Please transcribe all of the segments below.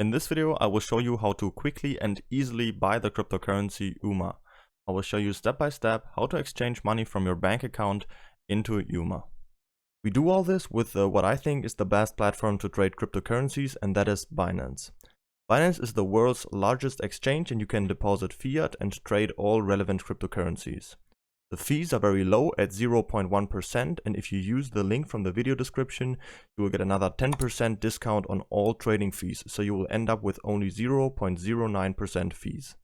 In this video, I will show you how to quickly and easily buy the cryptocurrency UMA. I will show you step by step how to exchange money from your bank account into UMA. We do all this with what I think is the best platform to trade cryptocurrencies, and that is Binance. Binance is the world's largest exchange, and you can deposit fiat and trade all relevant cryptocurrencies. The fees are very low at 0.1%, and if you use the link from the video description, you will get another 10% discount on all trading fees, so you will end up with only 0.09% fees.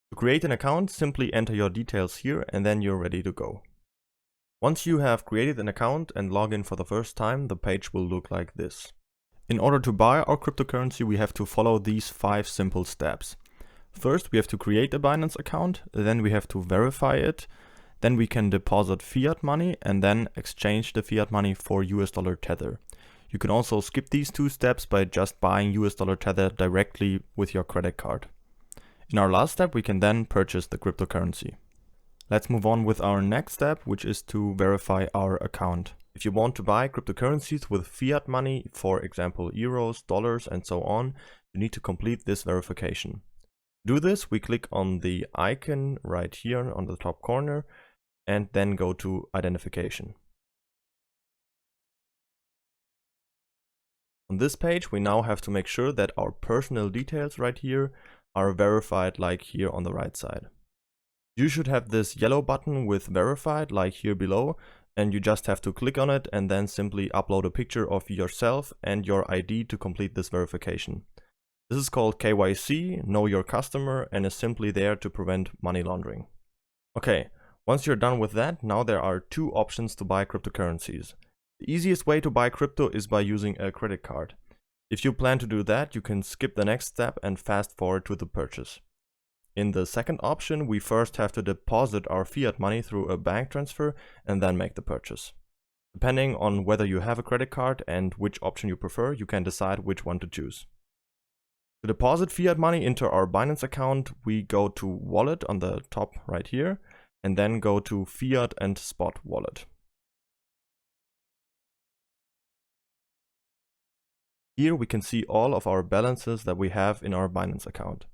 To create an account, simply enter your details here and then you're ready to go. Once you have created an account and log in for the first time, the page will look like this. In order to buy our cryptocurrency, we have to follow these 5 simple steps. First, we have to create a Binance account, then we have to verify it. Then we can deposit fiat money and then exchange the fiat money for USD Tether. You can also skip these 2 steps by just buying USD Tether directly with your credit card. In our last step, we can then purchase the cryptocurrency. Let's move on with our next step, which is to verify our account. If you want to buy cryptocurrencies with fiat money, for example euros, dollars and so on, you need to complete this verification. To do this, we click on the icon right here on the top corner and then go to identification. On this page, we now have to make sure that our personal details right here are verified like here on the right side. You should have this yellow button with verified like here below, and you just have to click on it and then simply upload a picture of yourself and your ID to complete this verification. This is called KYC, Know Your Customer, and is simply there to prevent money laundering. Okay. Once you're done with that, now there are 2 options to buy cryptocurrencies. The easiest way to buy crypto is by using a credit card. If you plan to do that, you can skip the next step and fast forward to the purchase. In the second option, we first have to deposit our fiat money through a bank transfer and then make the purchase. Depending on whether you have a credit card and which option you prefer, you can decide which one to choose. To deposit fiat money into our Binance account, we go to Wallet on the top right here, and then go to Fiat and Spot Wallet. Here we can see all of our balances that we have in our Binance account.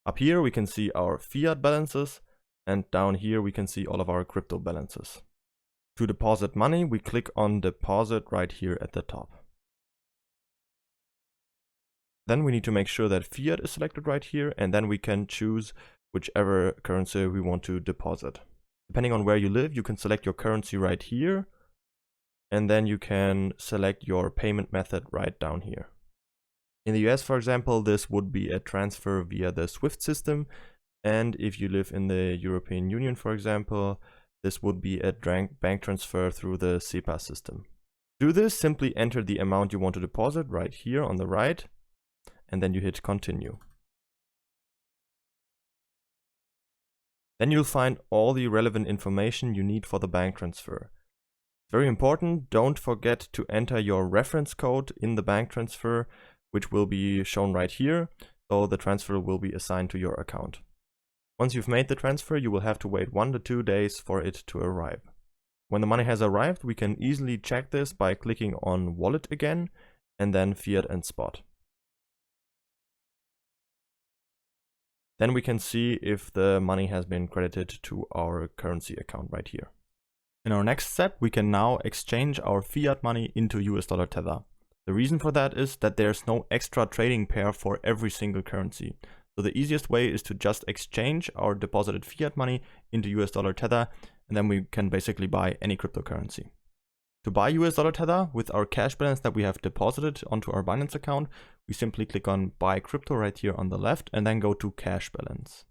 Up here we can see our fiat balances, and down here we can see all of our crypto balances. To deposit money, we click on Deposit right here at the top. Then we need to make sure that fiat is selected right here, and then we can choose whichever currency we want to deposit. Depending on where you live, you can select your currency right here, and then you can select your payment method right down here. In the US, for example, this would be a transfer via the SWIFT system, and if you live in the European Union, for example, this would be a bank transfer through the SEPA system. To do this, simply enter the amount you want to deposit right here on the right, and then you hit continue. Then you'll find all the relevant information you need for the bank transfer. Very important, don't forget to enter your reference code in the bank transfer, which will be shown right here, so the transfer will be assigned to your account. Once you've made the transfer, you will have to wait 1 to 2 days for it to arrive. When the money has arrived, we can easily check this by clicking on Wallet again, and then Fiat and Spot. Then we can see if the money has been credited to our currency account right here. In our next step, we can now exchange our fiat money into USD Tether. The reason for that is that there's no extra trading pair for every single currency. So the easiest way is to just exchange our deposited fiat money into USD Tether, and then we can basically buy any cryptocurrency. To buy USD Tether with our cash balance that we have deposited onto our Binance account, we simply click on Buy Crypto right here on the left and then go to Cash Balance.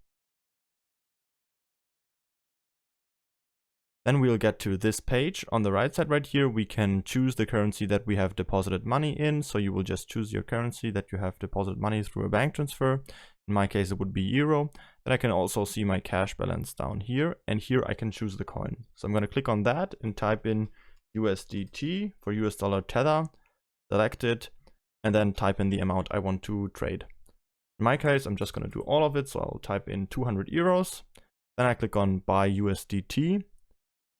Then we'll get to this page. On the right side right here, we can choose the currency that we have deposited money in. So you will just choose your currency that you have deposited money through a bank transfer. In my case, it would be Euro. Then I can also see my cash balance down here, and here I can choose the coin. So I'm going to click on that and type in USDT for USD Tether, select it, and then type in the amount I want to trade. In my case, I'm just going to do all of it, so I'll type in 200 euros. Then I click on Buy USDT.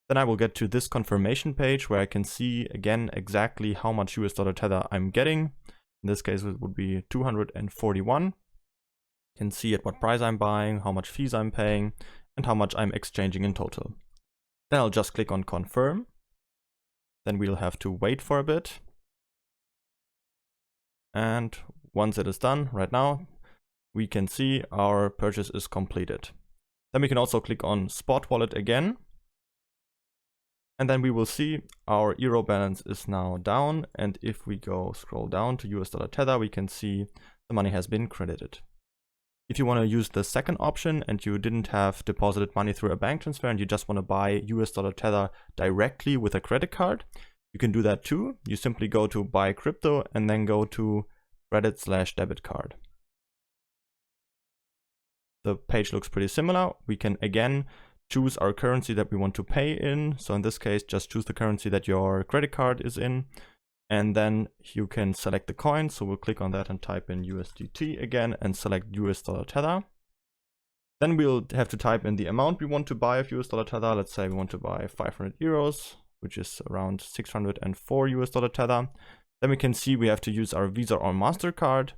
Then I will get to this confirmation page where I can see again exactly how much USD Tether I'm getting. In this case, it would be 241. You can see at what price I'm buying, how much fees I'm paying, and how much I'm exchanging in total. Then I'll just click on confirm. Then we'll have to wait for a bit. And once it is done right now, we can see our purchase is completed. Then we can also click on spot wallet again. And then we will see our euro balance is now down. And if we scroll down to US dollar Tether, we can see the money has been credited. If you want to use the second option and you didn't have deposited money through a bank transfer and you just want to buy US dollar Tether directly with a credit card, you can do that too. You simply go to buy crypto and then go to credit/debit card. The page looks pretty similar. We can again choose our currency that we want to pay in. So in this case, just choose the currency that your credit card is in. And then you can select the coin. So we'll click on that and type in USDT again and select US dollar Tether. Then we'll have to type in the amount we want to buy of US dollar Tether. Let's say we want to buy 500 euros, which is around 604 US dollar Tether. Then we can see we have to use our Visa or MasterCard.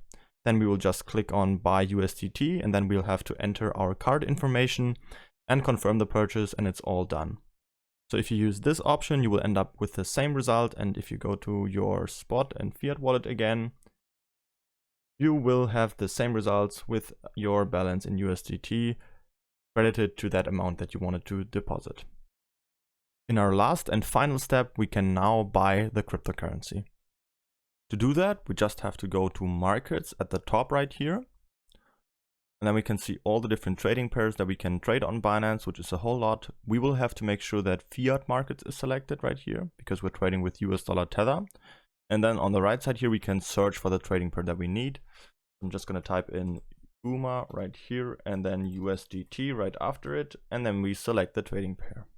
Then we will just click on buy USDT and then we'll have to enter our card information and confirm the purchase, and it's all done. So if you use this option, you will end up with the same result. And if you go to your spot and fiat wallet again, you will have the same results with your balance in USDT credited to that amount that you wanted to deposit. In our last and final step, we can now buy the cryptocurrency. To do that, we just have to go to markets at the top right here. And then we can see all the different trading pairs that we can trade on Binance, which is a whole lot. We will have to make sure that Fiat markets is selected right here because we're trading with US dollar Tether. And then on the right side here, we can search for the trading pair that we need. I'm just going to type in UMA right here and then USDT right after it. And then we select the trading pair.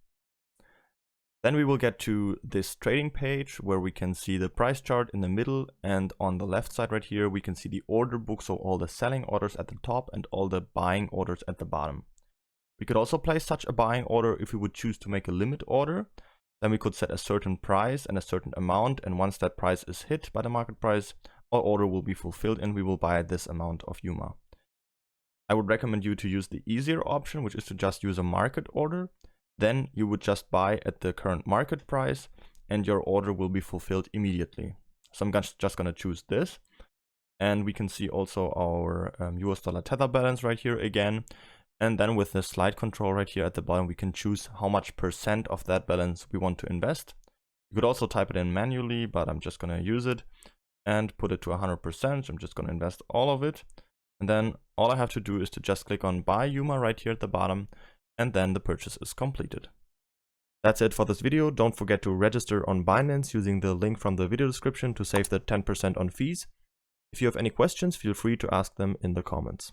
Then we will get to this trading page where we can see the price chart in the middle, and on the left side right here we can see the order book, so all the selling orders at the top and all the buying orders at the bottom. We could also place such a buying order if we would choose to make a limit order. Then we could set a certain price and a certain amount, and once that price is hit by the market price, our order will be fulfilled and we will buy this amount of UMA. I would recommend you to use the easier option, which is to just use a market order. Then you would just buy at the current market price and your order will be fulfilled immediately. So I'm just going to choose this. And we can see also our US dollar Tether balance right here again. And then with the slide control right here at the bottom, we can choose how much % of that balance we want to invest. You could also type it in manually, but I'm just going to use it and put it to 100%. So I'm just going to invest all of it. And then all I have to do is to just click on buy UMA right here at the bottom. And then the purchase is completed. That's it for this video. Don't forget to register on Binance using the link from the video description to save the 10% on fees. If you have any questions, feel free to ask them in the comments.